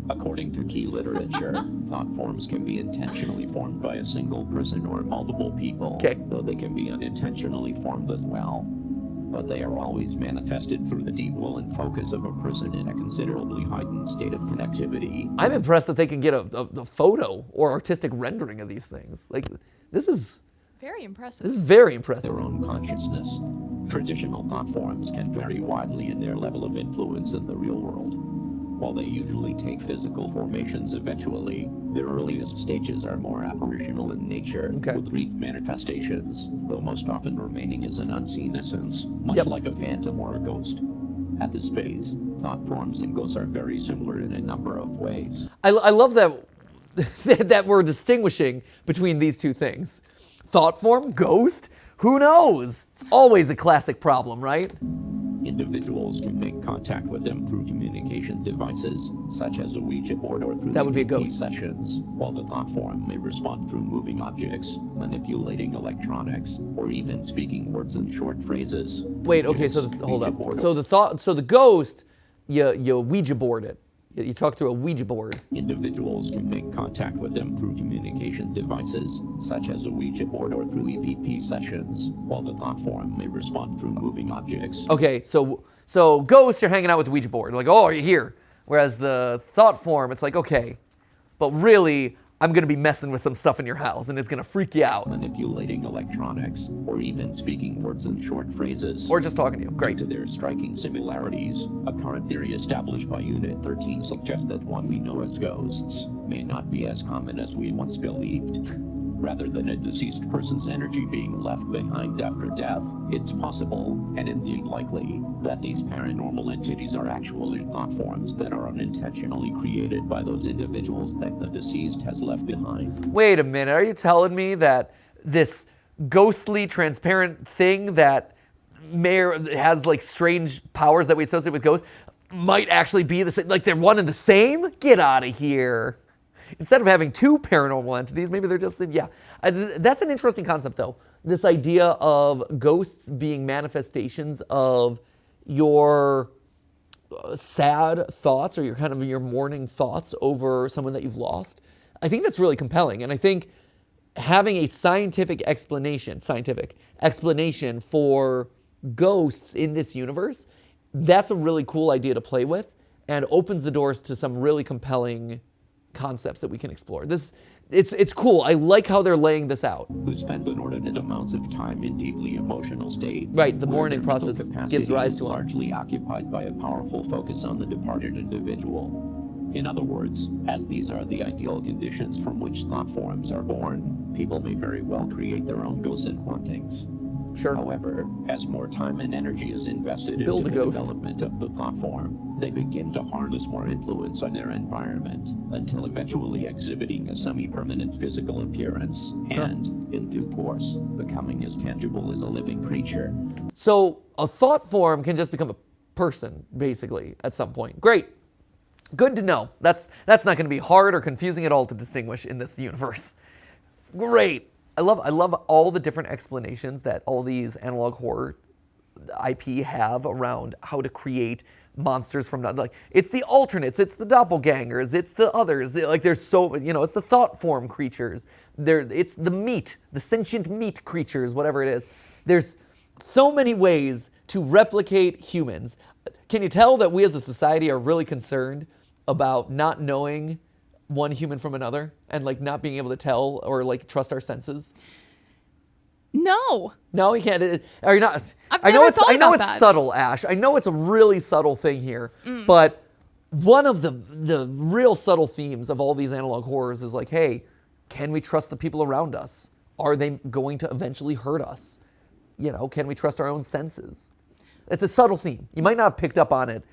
According to key literature, thought forms can be intentionally formed by a single person or multiple people, Okay. though they can be unintentionally formed as well. But they are always manifested through the deep will and focus of a person in a considerably heightened state of connectivity. I'm impressed that they can get a photo or artistic rendering of these things. Like, this is Very impressive. very impressive. Their own consciousness. Traditional thought forms can vary widely in their level of influence in the real world. While they usually take physical formations eventually, their earliest stages are more apparitional in nature, Okay. with brief manifestations, though most often remaining as an unseen essence, much Yep. like a phantom or a ghost. At this phase, thought forms and ghosts are very similar in a number of ways. I love that that we're distinguishing between these two things. Thought form, ghost, who knows? It's always a classic problem, right? Individuals can make contact with them through communication devices, such as a Ouija board or through That would be a EVP ghost. sessions, while the thought form may respond through moving objects, manipulating electronics, or even speaking words and short phrases. Wait, okay, so hold Ouija up. board So the ghost, you Ouija board it. You talk through a Ouija board. Individuals can make contact with them through communication devices, such as a Ouija board or through EVP sessions, while the thought form may respond through moving objects. Okay, so ghosts, you're hanging out with the Ouija board. Like, oh, are you here? Whereas the thought form, it's like, okay, but really, I'm gonna be messing with some stuff in your house, and it's gonna freak you out. Manipulating electronics, or even speaking words and short phrases. Or just talking to you. Great. Due to their striking similarities, a current theory established by Unit 13 suggests that what we know as ghosts may not be as common as we once believed. rather than a deceased person's energy being left behind after death. It's possible, and indeed likely, that these paranormal entities are actually thought forms that are unintentionally created by those individuals that the deceased has left behind. Wait a minute, are you telling me that this ghostly, transparent thing that has like strange powers that we associate with ghosts might actually be the same, like they're one and the same? Get out of here. Instead of having two paranormal entities, maybe they're just, yeah. That's an interesting concept though. This idea of ghosts being manifestations of your sad thoughts or your mourning thoughts over someone that you've lost. I think that's really compelling. And I think having a scientific explanation for ghosts in this universe, that's a really cool idea to play with and opens the doors to some really compelling concepts that we can explore. It's cool. I like how they're laying this out. Who spend inordinate amounts of time in deeply emotional states. Right, the where mourning their mental process capacity gives rise is to them. largely occupied by a powerful focus on the departed individual. In other words, as these are the ideal conditions from which thought forms are born, people may very well create their own ghosts and hauntings. Sure. However, as more time and energy is invested into the development of the thought form, they begin to harness more influence on their environment until eventually exhibiting a semi-permanent physical appearance and, in due course, becoming as tangible as a living creature. So a thought form can just become a person, basically, at some point. Great. Good to know. That's not going to be hard or confusing at all to distinguish in this universe. Great. I love all the different explanations that all these analog horror IP have around how to create monsters from like it's the alternates, it's the doppelgangers, it's the others. Like there's so it's the thought form creatures. It's the sentient meat creatures, whatever it is. There's so many ways to replicate humans. Can you tell that we as a society are really concerned about not knowing one human from another and like not being able to tell or like trust our senses? No. No, you can't. Are you not? I know it's that. Subtle, Ash. I know it's a really subtle thing here, but one of the real subtle themes of all these analog horrors is like, hey, can we trust the people around us? Are they going to eventually hurt us? Can we trust our own senses? It's a subtle theme. You might not have picked up on it,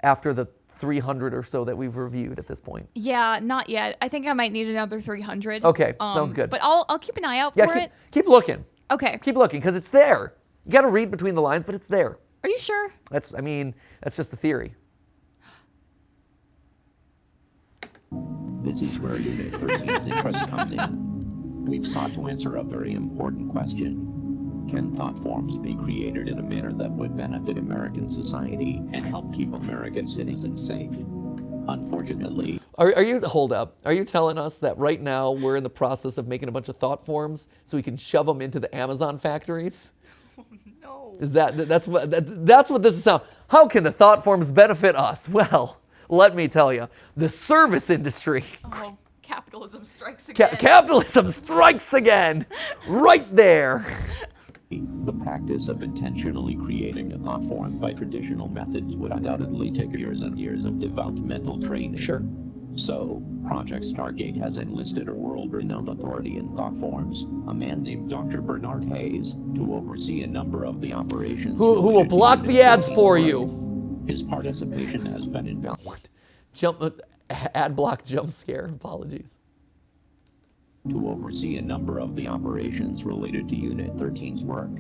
after the 300 or so that we've reviewed at this point. Yeah, not yet. I think I might need another 300. Okay, sounds good. But I'll keep an eye out for it. Keep looking. Okay. Keep looking, because it's there. You got to read between the lines, but it's there. Are you sure? That's just the theory. This is where Unit 13's interest comes in. We've sought to answer a very important question. Can thought forms be created in a manner that would benefit American society and help keep American citizens safe? Unfortunately, Hold up. Are you telling us that right now we're in the process of making a bunch of thought forms so we can shove them into the Amazon factories? No. That's what this is about. How can the thought forms benefit us? Well, let me tell you, the service industry. Oh, capitalism strikes again. Capitalism strikes again. Right there. the practice of intentionally creating a thought form by traditional methods would undoubtedly take years and years of developmental training. Sure. So, Project Stargate has enlisted a world-renowned authority in thought forms, a man named Dr. Bernard Hayes, to oversee a number of the operations. Who will block the ads for you. His participation has been invaluable. Ad block jump scare. Apologies. To oversee a number of the operations related to Unit 13's work.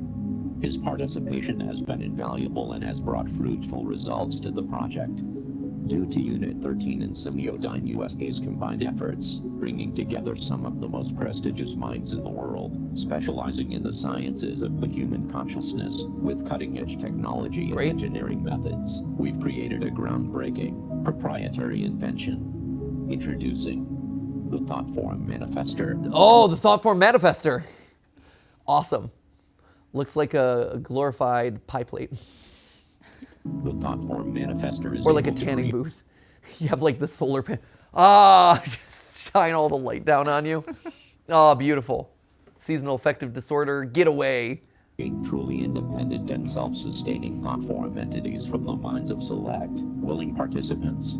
His participation has been invaluable and has brought fruitful results to the project. Due to Unit 13 and Semiodyne USA's combined efforts, bringing together some of the most prestigious minds in the world, specializing in the sciences of the human consciousness, with cutting-edge technology and engineering methods, we've created a groundbreaking, proprietary invention. Introducing the Thought Form Manifester. Oh, the Thought Form Manifester. Awesome. Looks like a glorified pie plate. The Thought Form Manifester is or like a tanning booth. You have like the solar panel. Ah, just shine all the light down on you. Oh, beautiful. Seasonal affective disorder, get away. Truly independent and self-sustaining thought form entities from the minds of select, willing participants.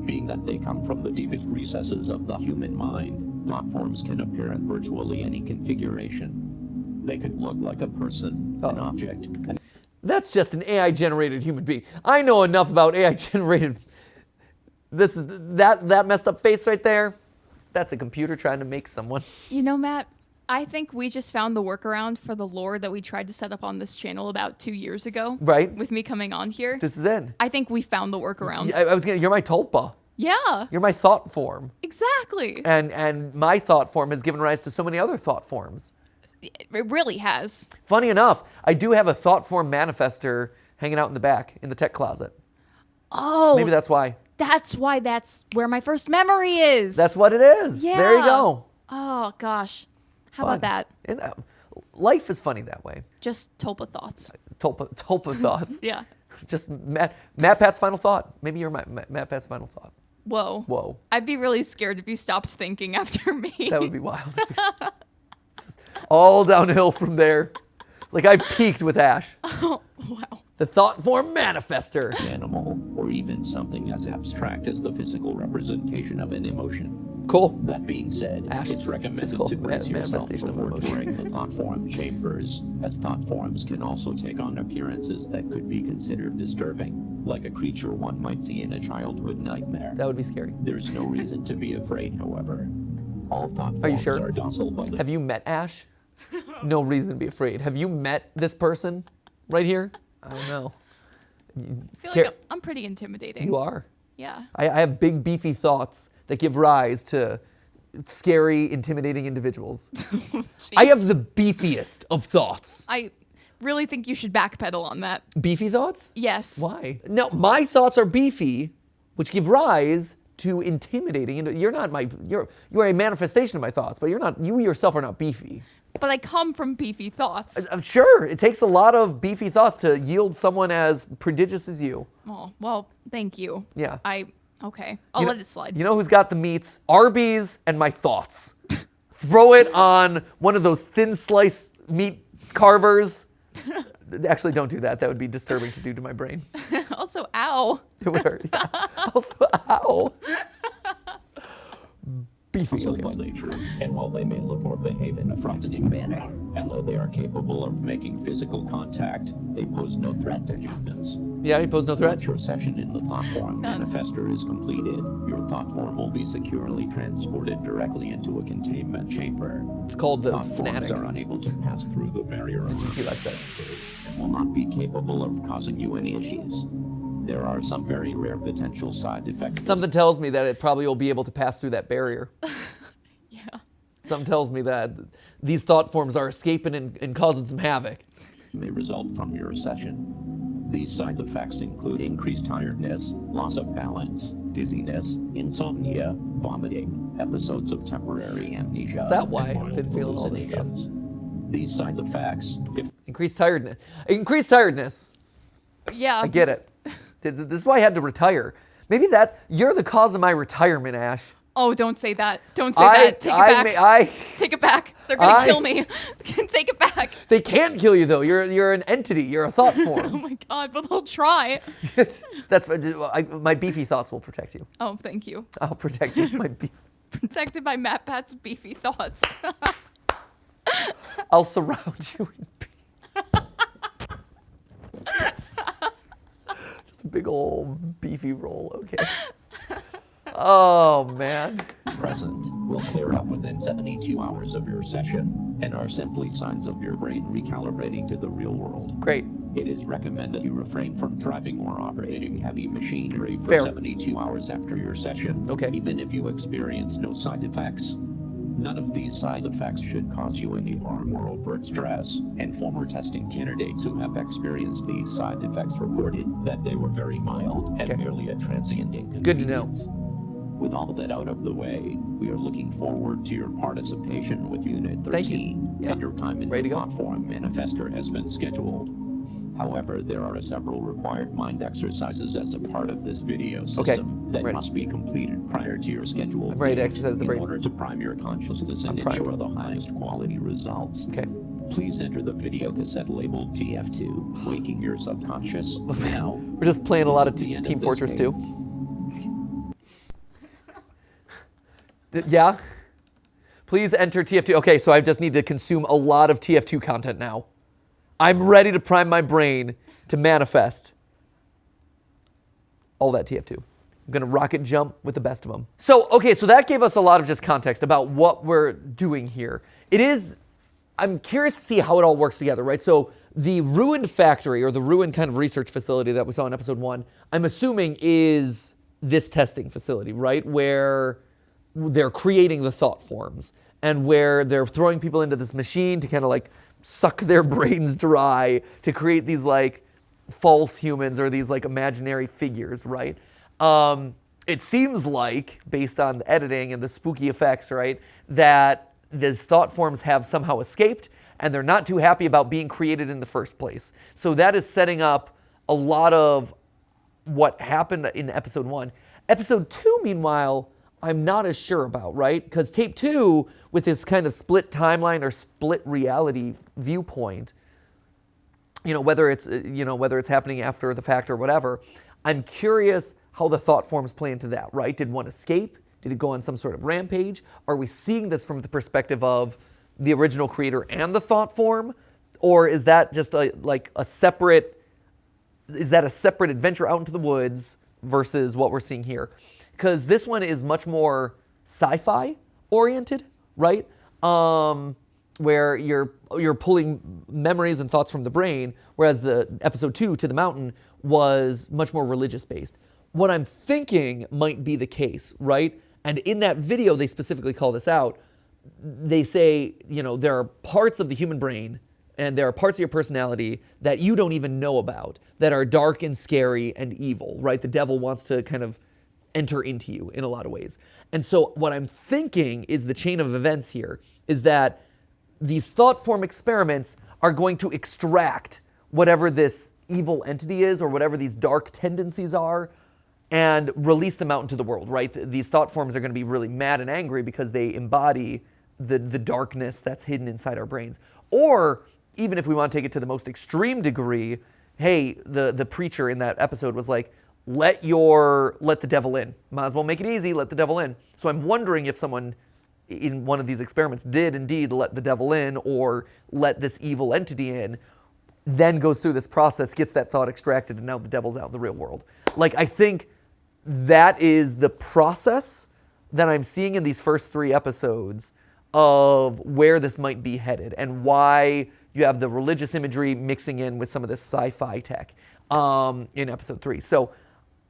Being that they come from the deepest recesses of the human mind, Thought forms can appear in virtually any configuration. They could look like a person, an object, and That's just an AI-generated human being. I know enough about AI-generated. That messed up face right there. That's a computer trying to make someone. You know, Matt, I think we just found the workaround for the lore that we tried to set up on this channel about 2 years ago. Right. With me coming on here. This is it. I think we found the workaround. I was gonna. You're my tulpa. Yeah. You're my thought form. Exactly. And my thought form has given rise to so many other thought forms. It really has. Funny enough, I do have a thought form manifester hanging out in the back in the tech closet. Oh. Maybe that's why. That's where my first memory is. That's what it is. Yeah. There you go. Oh, gosh. How Fun. about that? And, life is funny that way. Just Tulpa thoughts. Tulpa thoughts. Yeah. Just Matpat's final thought. Maybe you're Matpat's final thought. Whoa. Whoa. I'd be really scared if you stopped thinking after me. That would be wild. It's just all downhill from there. Like I've peaked with Ash. Oh, wow. The thought form manifester. animal, or even something as abstract as the physical representation of an emotion. Cool. That being said, Ash, it's recommended physical to brace yourself manifestation of before emotion. touring the thought form chambers, as thought forms can also take on appearances that could be considered disturbing, like a creature one might see in a childhood nightmare. That would be scary. There's no reason to be afraid, however. All thought Are you forms sure? are docile by the Have you met Ash? No reason to be afraid. Have you met this person right here? I don't know. I feel like I'm pretty intimidating. You are. Yeah. I have big, beefy thoughts that give rise to scary, intimidating individuals. I have the beefiest of thoughts. I really think you should backpedal on that. Beefy thoughts? Yes. Why? No, my thoughts are beefy, which give rise to intimidating. You're not my. You are a manifestation of my thoughts, but you're not. You yourself are not beefy. But I come from beefy thoughts. I'm sure it takes a lot of beefy thoughts to yield someone as prodigious as you. Oh, well, thank you. Yeah. Okay. I'll let it slide. You know who's got the meats? Arby's and my thoughts. Throw it on one of those thin slice meat carvers. Actually, don't do that. That would be disturbing to do to my brain. Also, ow. Also, ow. Beefy. muscle Okay. by nature, and while they may look or behave in a frightening manner, and though they are capable of making physical contact, they pose no threat to humans. Yeah, he posed no threat. Once your session in the thought form manifester is completed, your thought form will be securely transported directly into a containment chamber. It's called the Thought forms Fanatic. are unable to pass through the barrier of GTLive said. and will not be capable of causing you any issues. There are some very rare potential side effects. Something tells me that it probably will be able to pass through that barrier. Yeah. Something tells me that these thought forms are escaping and causing some havoc. may result from your session. These side effects include increased tiredness, loss of balance, dizziness, insomnia, vomiting, episodes of temporary amnesia. Is that why and I've mild been feeling all this stuff? hallucinations. These side effects, if Increased tiredness. Increased tiredness. Yeah. I get it. This is why I had to retire. Maybe you're the cause of my retirement, Ash. Oh, don't say that. Don't say that. Take it back. Take it back. They're gonna kill me. Take it back. They can't kill you though. You're an entity. You're a thought Oh form. my god, but they'll try. My beefy thoughts will protect you. Oh, thank you. I'll protect you. Protected by Matpat's beefy thoughts. I'll surround you in just a big old beefy roll. Okay. Oh man. present will clear up within 72 hours of your session and are simply signs of your brain recalibrating to the real world. Great. It is recommended you refrain from driving or operating heavy machinery for Fair. 72 hours after your session, Okay. even if you experience no side effects. None of these side effects should cause you any harm or overt stress, and former testing candidates who have experienced these side effects reported that they were very mild and Okay. merely a transient inconvenience. Good to know. With all of that out of the way, we are looking forward to your participation with Unit 13, Thank you. Yeah. and your time in Ready the to go. platform manifester has been scheduled. However, there are several required mind exercises as a part of this video system that Ready. must be completed prior to your scheduled I'm ready to date exercise the brain. in order to prime your consciousness and primed. ensure the highest quality results. Okay. Please enter the video cassette labeled TF2, Waking Your Subconscious. Now, We're just playing a lot of This is the end Team of this Fortress game. 2. Yeah? Please enter TF2. Okay, so I just need to consume a lot of TF2 content now. I'm ready to prime my brain to manifest all that TF2. I'm gonna rocket jump with the best of them. So, okay, so that gave us a lot of just context about what we're doing here. I'm curious to see how it all works together, right? So the ruined factory, or the ruined kind of research facility that we saw in episode 1, I'm assuming is this testing facility, right? Where they're creating the thought forms and where they're throwing people into this machine to kind of like suck their brains dry to create these like false humans or these like imaginary figures, right? It seems like, based on the editing and the spooky effects, right, that these thought forms have somehow escaped and they're not too happy about being created in the first place. So that is setting up a lot of what happened in episode 1. Episode 2, meanwhile, I'm not as sure about, right? Because tape 2, with this kind of split timeline or split reality viewpoint, whether it's happening after the fact or whatever, I'm curious how the thought forms play into that, right? Did one escape? Did it go on some sort of rampage? Are we seeing this from the perspective of the original creator and the thought form? Or is that just a separate adventure out into the woods versus what we're seeing here? Because this one is much more sci-fi oriented, right? Where you're pulling memories and thoughts from the brain, whereas the episode 2, To the Mountain, was much more religious based. What I'm thinking might be the case, right? And in that video, they specifically call this out. They say, there are parts of the human brain and there are parts of your personality that you don't even know about that are dark and scary and evil, right? The devil wants to kind of enter into you in a lot of ways. And so what I'm thinking is the chain of events here is that these thought form experiments are going to extract whatever this evil entity is or whatever these dark tendencies are and release them out into the world, right? These thought forms are going to be really mad and angry because they embody the darkness that's hidden inside our brains. Or even if we want to take it to the most extreme degree, hey, the preacher in that episode was like, let the devil in. Might as well make it easy, let the devil in. So I'm wondering if someone in one of these experiments did indeed let the devil in or let this evil entity in, then goes through this process, gets that thought extracted, and now the devil's out in the real world. Like, I think that is the process that I'm seeing in these first 3 episodes of where this might be headed and why you have the religious imagery mixing in with some of this sci-fi tech in episode 3. So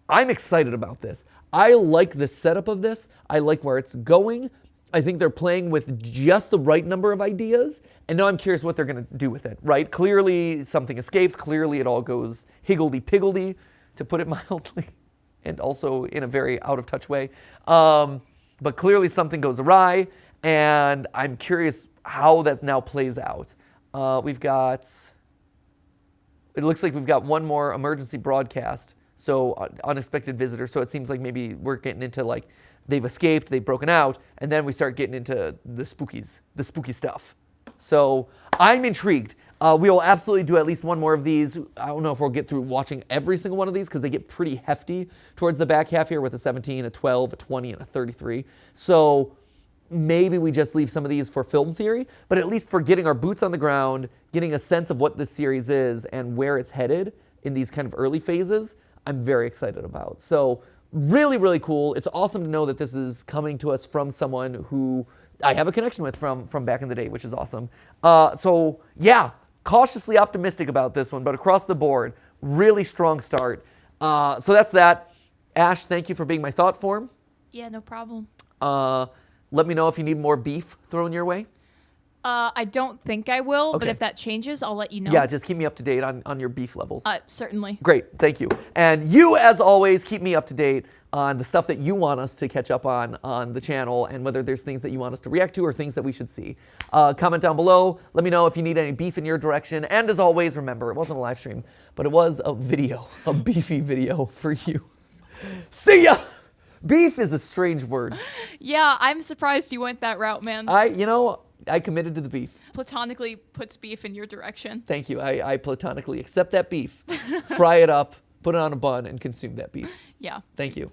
I'm excited about this. I like the setup of this. I like where it's going. I think they're playing with just the right number of ideas, and now I'm curious what they're going to do with it, right? Clearly something escapes. Clearly it all goes higgledy-piggledy, to put it mildly, and also in a very out-of-touch way. But clearly something goes awry, and I'm curious how that now plays out. It looks like we've got one more emergency broadcast, so unexpected visitors. So it seems like maybe we're getting into like they've escaped, they've broken out, and then we start getting into the spooky stuff. So I'm intrigued. We will absolutely do at least one more of these. I don't know if we'll get through watching every single one of these because they get pretty hefty towards the back half here with a 17, a 12, a 20, and a 33. So maybe we just leave some of these for film theory, but at least for getting our boots on the ground, getting a sense of what this series is and where it's headed in these kind of early phases, I'm very excited about. So really, really cool. It's awesome to know that this is coming to us from someone who I have a connection with from back in the day, which is awesome. So yeah, cautiously optimistic about this one, but across the board, really strong start. So that's that. Ash, thank you for being my thought form. Yeah, no problem. Let me know if you need more beef thrown your way. I don't think I will, but Okay. if that changes, I'll let you know. Yeah, just keep me up to date on your beef levels. Certainly. Great, thank you. And you, as always, keep me up to date on the stuff that you want us to catch up on the channel and whether there's things that you want us to react to or things that we should see. Comment down below. Let me know if you need any beef in your direction. And as always, remember, it wasn't a live stream, but it was a video, a beefy video for you. See ya! Beef is a strange word. Yeah, I'm surprised you went that route, man. I committed to the beef. Platonically puts beef in your direction. Thank you. I platonically accept that beef, fry it up, put it on a bun, and consume that beef. Yeah. Thank you.